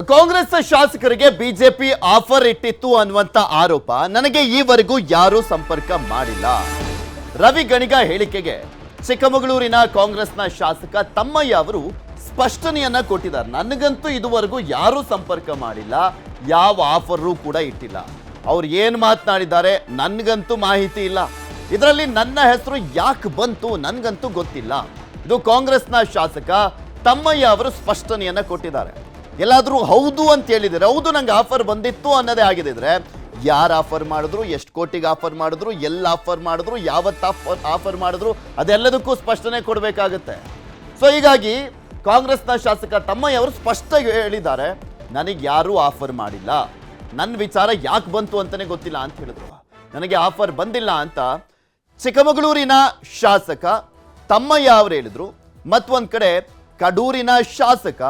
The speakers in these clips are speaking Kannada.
ಕಾಂಗ್ರೆಸ್ ಶಾಸಕರಿಗೆ ಬಿಜೆಪಿ ಆಫರ್ ಇಟ್ಟಿತ್ತು ಅನ್ನುವಂತ ಆರೋಪ ನನಗೆ ಈವರೆಗೂ ಯಾರೂ ಸಂಪರ್ಕ ಮಾಡಿಲ್ಲ. ರವಿ ಗಣಿಗ ಹೇಳಿಕೆಗೆ ಚಿಕ್ಕಮಗಳೂರಿನ ಕಾಂಗ್ರೆಸ್ನ ಶಾಸಕ ತಮ್ಮಯ್ಯ ಅವರು ಸ್ಪಷ್ಟನೆಯನ್ನ ಕೊಟ್ಟಿದ್ದಾರೆ. ನನಗಂತೂ ಇದುವರೆಗೂ ಯಾರೂ ಸಂಪರ್ಕ ಮಾಡಿಲ್ಲ, ಯಾವ ಆಫರು ಕೂಡ ಇಟ್ಟಿಲ್ಲ. ಅವ್ರು ಏನು ಮಾತನಾಡಿದ್ದಾರೆ ನನಗಂತೂ ಮಾಹಿತಿ ಇಲ್ಲ. ಇದರಲ್ಲಿ ನನ್ನ ಹೆಸರು ಯಾಕೆ ಬಂತು ನನಗಂತೂ ಗೊತ್ತಿಲ್ಲ. ಇದು ಕಾಂಗ್ರೆಸ್ನ ಶಾಸಕ ತಮ್ಮಯ್ಯ ಅವರು ಸ್ಪಷ್ಟನೆಯನ್ನ ಕೊಟ್ಟಿದ್ದಾರೆ. ಎಲ್ಲಾದರೂ ಹೌದು ಅಂತ ಹೇಳಿದರೆ ಹೌದು ನಂಗೆ ಆಫರ್ ಬಂದಿತ್ತು ಅನ್ನೋದೇ ಆಗಿದ್ರೆ ಯಾರು ಆಫರ್ ಮಾಡಿದ್ರು, ಎಷ್ಟು ಕೋಟಿಗೆ ಆಫರ್ ಮಾಡಿದ್ರು, ಎಲ್ಲ ಆಫರ್ ಮಾಡಿದ್ರು, ಯಾವತ್ತು ಆಫರ್ ಮಾಡಿದ್ರು ಅದೆಲ್ಲದಕ್ಕೂ ಸ್ಪಷ್ಟನೆ ಕೊಡಬೇಕಾಗತ್ತೆ. ಸೊ ಹೀಗಾಗಿ ಕಾಂಗ್ರೆಸ್ನ ಶಾಸಕ ತಮ್ಮಯ್ಯ ಅವರು ಸ್ಪಷ್ಟ ಹೇಳಿದ್ದಾರೆ, ನನಗೆ ಯಾರೂ ಆಫರ್ ಮಾಡಿಲ್ಲ, ನನ್ನ ವಿಚಾರ ಯಾಕೆ ಬಂತು ಅಂತಲೇ ಗೊತ್ತಿಲ್ಲ ಅಂತ ಹೇಳಿದ್ರು. ನನಗೆ ಆಫರ್ ಬಂದಿಲ್ಲ ಅಂತ ಚಿಕ್ಕಮಗಳೂರಿನ ಶಾಸಕ ತಮ್ಮಯ್ಯ ಅವರು ಹೇಳಿದ್ರು. ಮತ್ತೊಂದು ಕಡೆ ಕಡೂರಿನ ಶಾಸಕ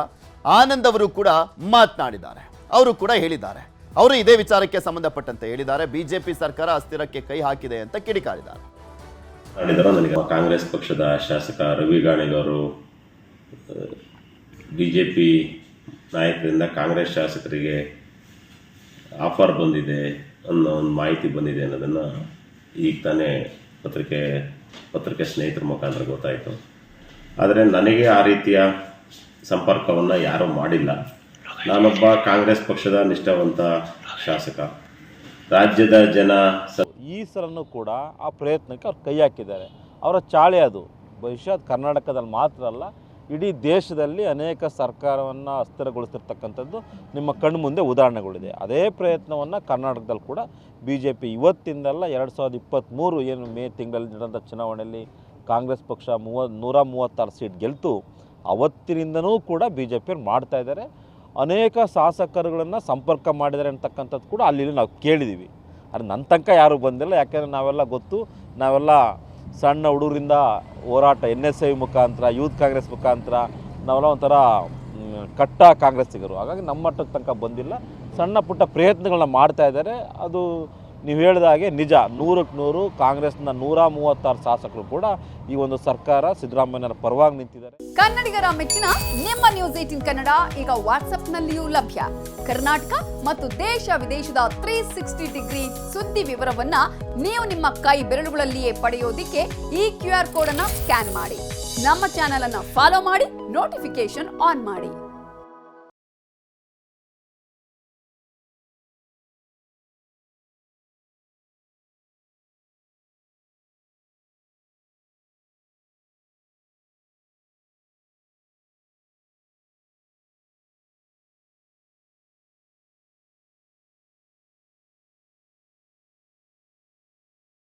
ಆನಂದ್ ಅವರು ಕೂಡ ಮಾತನಾಡಿದ್ದಾರೆ. ಅವರು ಕೂಡ ಹೇಳಿದ್ದಾರೆ, ಅವರು ಇದೇ ವಿಚಾರಕ್ಕೆ ಸಂಬಂಧಪಟ್ಟಂತೆ ಹೇಳಿದ್ದಾರೆ, ಬಿಜೆಪಿ ಸರ್ಕಾರ ಅಸ್ಥಿರಕ್ಕೆ ಕೈ ಹಾಕಿದೆ ಅಂತ ಕಿಡಿಕಾರಿದ್ದಾರೆ. ನನಗೆ ಕಾಂಗ್ರೆಸ್ ಪಕ್ಷದ ಶಾಸಕ ರವಿ ಗಾಣಿಗವರು ಬಿಜೆಪಿ ನಾಯಕರಿಂದ ಕಾಂಗ್ರೆಸ್ ಶಾಸಕರಿಗೆ ಆಫರ್ ಬಂದಿದೆ ಅನ್ನೋ ಒಂದು ಮಾಹಿತಿ ಬಂದಿದೆ ಅನ್ನೋದನ್ನು ಈಗ ತಾನೇ ಪತ್ರಿಕೆ ಸ್ನೇಹಿತರ ಮುಖಾಂತರ ಗೊತ್ತಾಯಿತು. ಆದರೆ ನನಗೆ ಆ ರೀತಿಯ ಸಂಪರ್ಕವನ್ನು ಯಾರೂ ಮಾಡಿಲ್ಲ. ನಾನೊಬ್ಬ ಕಾಂಗ್ರೆಸ್ ಪಕ್ಷದ ನಿಷ್ಠಾವಂತ ಶಾಸಕ. ರಾಜ್ಯದ ಜನ ಈ ಸಲನೂ ಕೂಡ ಆ ಪ್ರಯತ್ನಕ್ಕೆ ಅವ್ರು ಕೈ ಹಾಕಿದ್ದಾರೆ. ಅವರ ಚಾಳೆ ಅದು ಬಹುಶಃ ಕರ್ನಾಟಕದಲ್ಲಿ ಮಾತ್ರ ಅಲ್ಲ, ಇಡೀ ದೇಶದಲ್ಲಿ ಅನೇಕ ಸರ್ಕಾರವನ್ನು ಅಸ್ಥಿರಗೊಳಿಸಿರ್ತಕ್ಕಂಥದ್ದು ನಿಮ್ಮ ಕಣ್ಣು ಮುಂದೆ ಉದಾಹರಣೆಗಳಿದೆ. ಅದೇ ಪ್ರಯತ್ನವನ್ನು ಕರ್ನಾಟಕದಲ್ಲಿ ಕೂಡ ಬಿ ಜೆ ಪಿ ಇವತ್ತಿಂದಲ್ಲ 2023 ಏನು ಮೇ ತಿಂಗಳಲ್ಲಿ ನಡೆದಂಥ ಚುನಾವಣೆಯಲ್ಲಿ ಕಾಂಗ್ರೆಸ್ ಪಕ್ಷ 136 ಸೀಟ್ ಗೆಲ್ತು. ಅವತ್ತಿನಿಂದನೂ ಕೂಡ ಬಿ ಜೆ ಪಿಯವ್ರು ಮಾಡ್ತಾ ಇದ್ದಾರೆ. ಅನೇಕ ಶಾಸಕರುಗಳನ್ನು ಸಂಪರ್ಕ ಮಾಡಿದ್ದಾರೆ ಅಂತಕ್ಕಂಥದ್ದು ಕೂಡ ಅಲ್ಲಿ ನಾವು ಕೇಳಿದ್ದೀವಿ. ಆದರೆ ನನ್ನ ತನಕ ಯಾರೂ ಬಂದಿಲ್ಲ. ಯಾಕೆಂದರೆ ನಾವೆಲ್ಲ ನಾವೆಲ್ಲ ಸಣ್ಣ ಹುಡುಗರಿಂದ ಹೋರಾಟ NSI ಮುಖಾಂತರ, ಯೂತ್ ಕಾಂಗ್ರೆಸ್ ಮುಖಾಂತರ ನಾವೆಲ್ಲ ಒಂಥರ ಕಟ್ಟ ಕಾಂಗ್ರೆಸ್ಸಿಗರು. ಹಾಗಾಗಿ ನಮ್ಮ ಮಟ್ಟದ ತನಕ ಬಂದಿಲ್ಲ. ಸಣ್ಣ ಪುಟ್ಟ ಪ್ರಯತ್ನಗಳನ್ನ ಮಾಡ್ತಾ ಇದ್ದಾರೆ. ಅದು ನೀವು ಹೇಳಿದ ಹಾಗೆ ನಿಜ, 100ಕ್ಕೆ 100 ಕಾಂಗ್ರೆಸ್ನ 136 ಶಾಸಕರು ಕೂಡ ಈ ಒಂದು ಸರ್ಕಾರ ಸಿದ್ದರಾಮಯ್ಯರ ಪರವಾಗಿ ನಿಂತಿದ್ದಾರೆ. ಕನ್ನಡಿಗರ ಮೆಚ್ಚಿನ ನಿಮ್ಮ ನ್ಯೂಸ್ 18 ಕನ್ನಡ ಈಗ ವಾಟ್ಸ್ಆಪ್ನಲ್ಲಿಯೂ ಲಭ್ಯ. ಕರ್ನಾಟಕ ಮತ್ತು ದೇಶ ವಿದೇಶದ 360 ಡಿಗ್ರಿ ಸುದ್ದಿ ವಿವರವನ್ನ ನೀವು ನಿಮ್ಮ ಕೈ ಬೆರಳುಗಳಲ್ಲಿಯೇ ಪಡೆಯೋದಿಕ್ಕೆ ಈ QR ಕೋಡ್ ಅನ್ನು ಸ್ಕ್ಯಾನ್ ಮಾಡಿ. ನಮ್ಮ ಚಾನೆಲ್ ಅನ್ನು ಫಾಲೋ ಮಾಡಿ, ನೋಟಿಫಿಕೇಶನ್ ಆನ್ ಮಾಡಿ.